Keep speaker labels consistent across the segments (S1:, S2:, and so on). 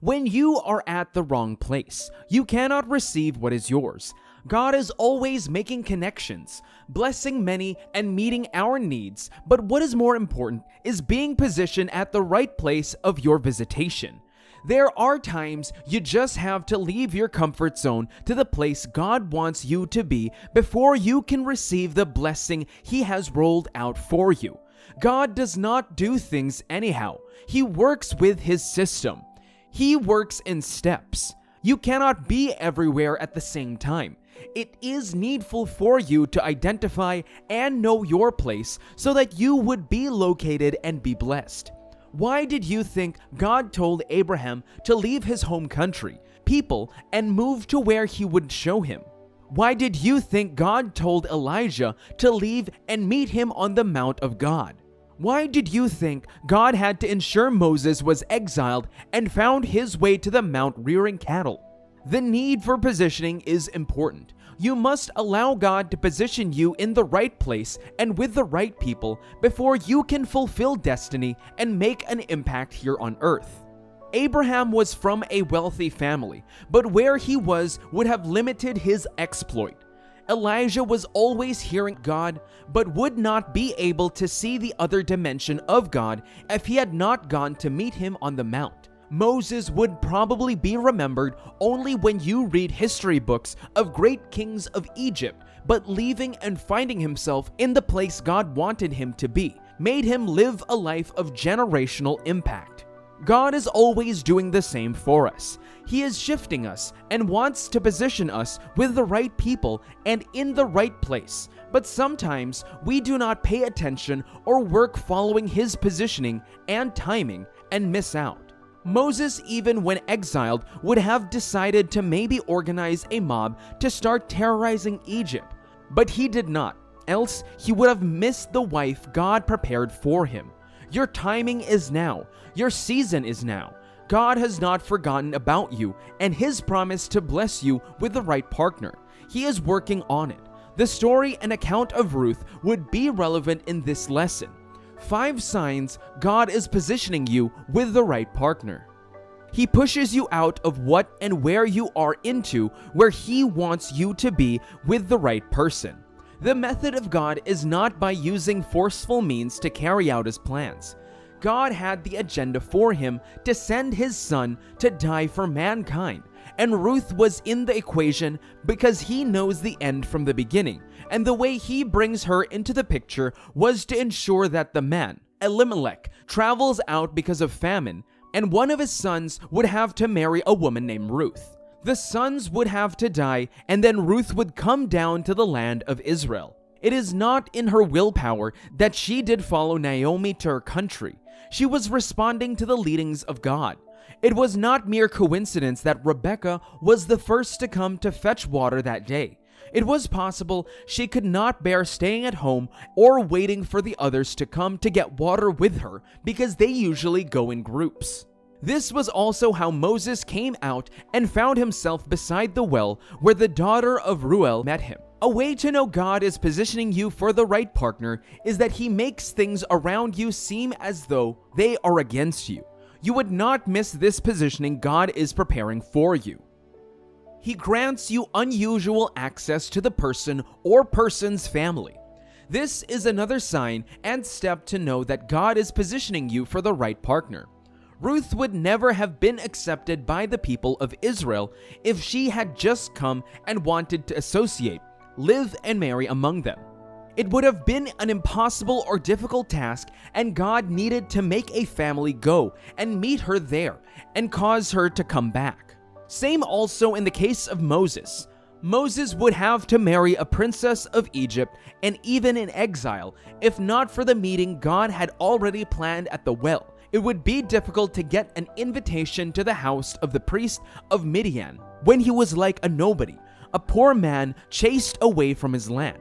S1: When you are at the wrong place, you cannot receive what is yours. God is always making connections, blessing many and meeting our needs, but what is more important is being positioned at the right place of your visitation. There are times you just have to leave your comfort zone to the place God wants you to be before you can receive the blessing He has rolled out for you. God does not do things anyhow. He works with His system. He works in steps. You cannot be everywhere at the same time. It is needful for you to identify and know your place so that you would be located and be blessed. Why did you think God told Abraham to leave his home country, people, and move to where He would show him? Why did you think God told Elijah to leave and meet him on the Mount of God? Why did you think God had to ensure Moses was exiled and found his way to the mount rearing cattle? The need for positioning is important. You must allow God to position you in the right place and with the right people before you can fulfill destiny and make an impact here on earth. Abraham was from a wealthy family, but where he was would have limited his exploit. Elijah was always hearing God, but would not be able to see the other dimension of God if he had not gone to meet Him on the mount. Moses would probably be remembered only when you read history books of great kings of Egypt, but leaving and finding himself in the place God wanted him to be made him live a life of generational impact. God is always doing the same for us. He is shifting us and wants to position us with the right people and in the right place. But sometimes we do not pay attention or work following His positioning and timing and miss out. Moses, even when exiled, would have decided to maybe organize a mob to start terrorizing Egypt. But he did not, else he would have missed the wife God prepared for him. Your timing is now. Your season is now. God has not forgotten about you and His promise to bless you with the right partner. He is working on it. The story and account of Ruth would be relevant in this lesson. 5 signs God is positioning you with the right partner. He pushes you out of what and where you are into where He wants you to be with the right person. The method of God is not by using forceful means to carry out His plans. God had the agenda for Him to send His Son to die for mankind, and Ruth was in the equation because He knows the end from the beginning, and the way He brings her into the picture was to ensure that the man, Elimelech, travels out because of famine, and one of his sons would have to marry a woman named Ruth. The sons would have to die, and then Ruth would come down to the land of Israel. It is not in her willpower that she did follow Naomi to her country. She was responding to the leadings of God. It was not mere coincidence that Rebekah was the first to come to fetch water that day. It was possible she could not bear staying at home or waiting for the others to come to get water with her because they usually go in groups. This was also how Moses came out and found himself beside the well where the daughter of Reuel met him. A way to know God is positioning you for the right partner is that He makes things around you seem as though they are against you. You would not miss this positioning God is preparing for you. He grants you unusual access to the person or person's family. This is another sign and step to know that God is positioning you for the right partner. Ruth would never have been accepted by the people of Israel if she had just come and wanted to associate, live, and marry among them. It would have been an impossible or difficult task, and God needed to make a family go and meet her there and cause her to come back. Same also in the case of Moses. Moses would have to marry a princess of Egypt and even in exile, if not for the meeting God had already planned at the well. It would be difficult to get an invitation to the house of the priest of Midian when he was like a nobody, a poor man chased away from his land.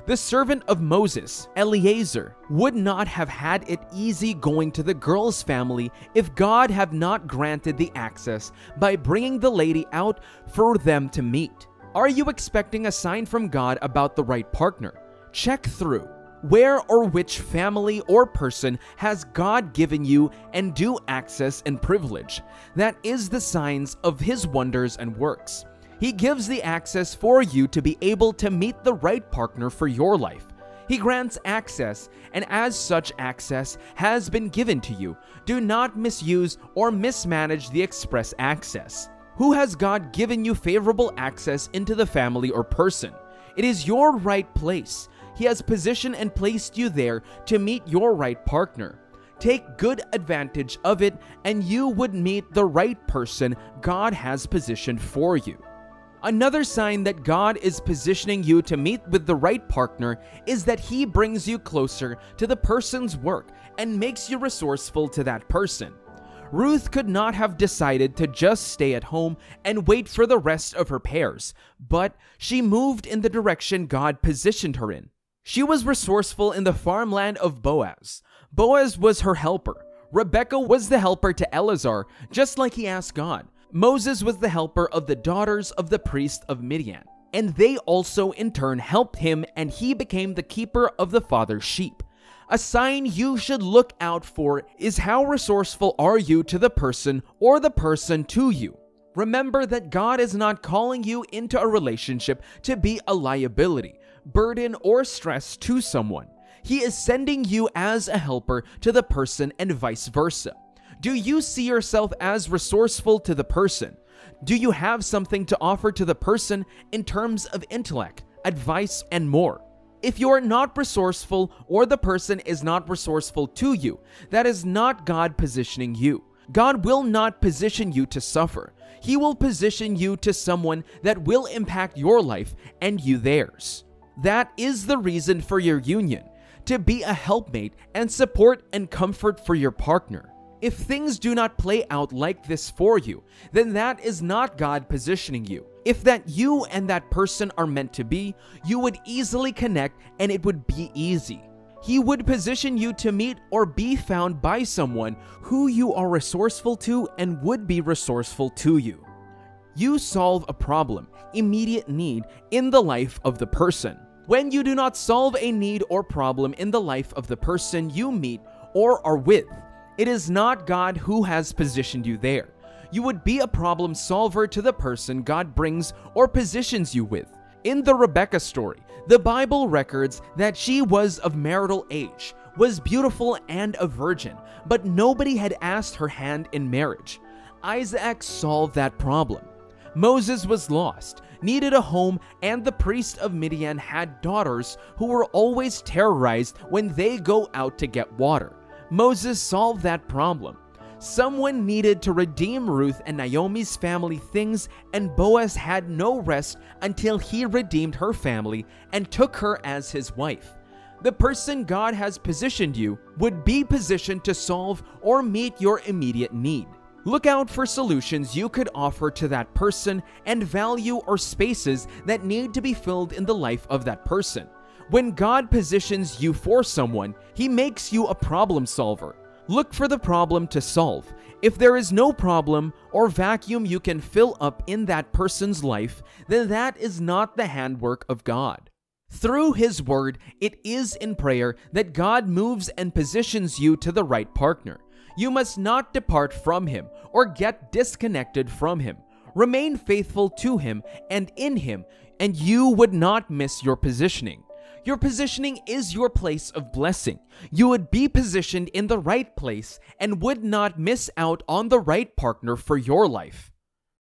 S1: The servant of Moses, Eliezer, would not have had it easy going to the girl's family if God had not granted the access by bringing the lady out for them to meet. Are you expecting a sign from God about the right partner? Check through. Where or which family or person has God given you and due access and privilege? That is the signs of His wonders and works. He gives the access for you to be able to meet the right partner for your life. He grants access, and as such access has been given to you, do not misuse or mismanage the express access. Who has God given you favorable access into the family or person? It is your right place. He has positioned and placed you there to meet your right partner. Take good advantage of it, and you would meet the right person God has positioned for you. Another sign that God is positioning you to meet with the right partner is that He brings you closer to the person's work and makes you resourceful to that person. Ruth could not have decided to just stay at home and wait for the rest of her pairs, but she moved in the direction God positioned her in. She was resourceful in the farmland of Boaz. Boaz was her helper. Rebekah was the helper to Eleazar, just like he asked God. Moses was the helper of the daughters of the priest of Midian, and they also in turn helped him, and he became the keeper of the father's sheep. A sign you should look out for is how resourceful are you to the person or the person to you. Remember that God is not calling you into a relationship to be a liability, burden, or stress to someone. He is sending you as a helper to the person and vice versa. Do you see yourself as resourceful to the person? Do you have something to offer to the person in terms of intellect, advice, and more? If you are not resourceful or the person is not resourceful to you, that is not God positioning you. God will not position you to suffer. He will position you to someone that will impact your life and you theirs. That is the reason for your union, to be a helpmate and support and comfort for your partner. If things do not play out like this for you, then that is not God positioning you. If that you and that person are meant to be, you would easily connect and it would be easy. He would position you to meet or be found by someone who you are resourceful to and would be resourceful to you. You solve a problem, immediate need in the life of the person. When you do not solve a need or problem in the life of the person you meet or are with, it is not God who has positioned you there. You would be a problem solver to the person God brings or positions you with. In the Rebekah story, the Bible records that she was of marital age, was beautiful and a virgin, but nobody had asked her hand in marriage. Isaac solved that problem. Moses was lost, needed a home, and the priest of Midian had daughters who were always terrorized when they go out to get water. Moses solved that problem. Someone needed to redeem Ruth and Naomi's family things, and Boaz had no rest until he redeemed her family and took her as his wife. The person God has positioned you would be positioned to solve or meet your immediate need. Look out for solutions you could offer to that person and value or spaces that need to be filled in the life of that person. When God positions you for someone, He makes you a problem solver. Look for the problem to solve. If there is no problem or vacuum you can fill up in that person's life, then that is not the handwork of God. Through His Word, it is in prayer that God moves and positions you to the right partner. You must not depart from Him or get disconnected from Him. Remain faithful to Him and in Him, and you would not miss your positioning. Your positioning is your place of blessing. You would be positioned in the right place and would not miss out on the right partner for your life.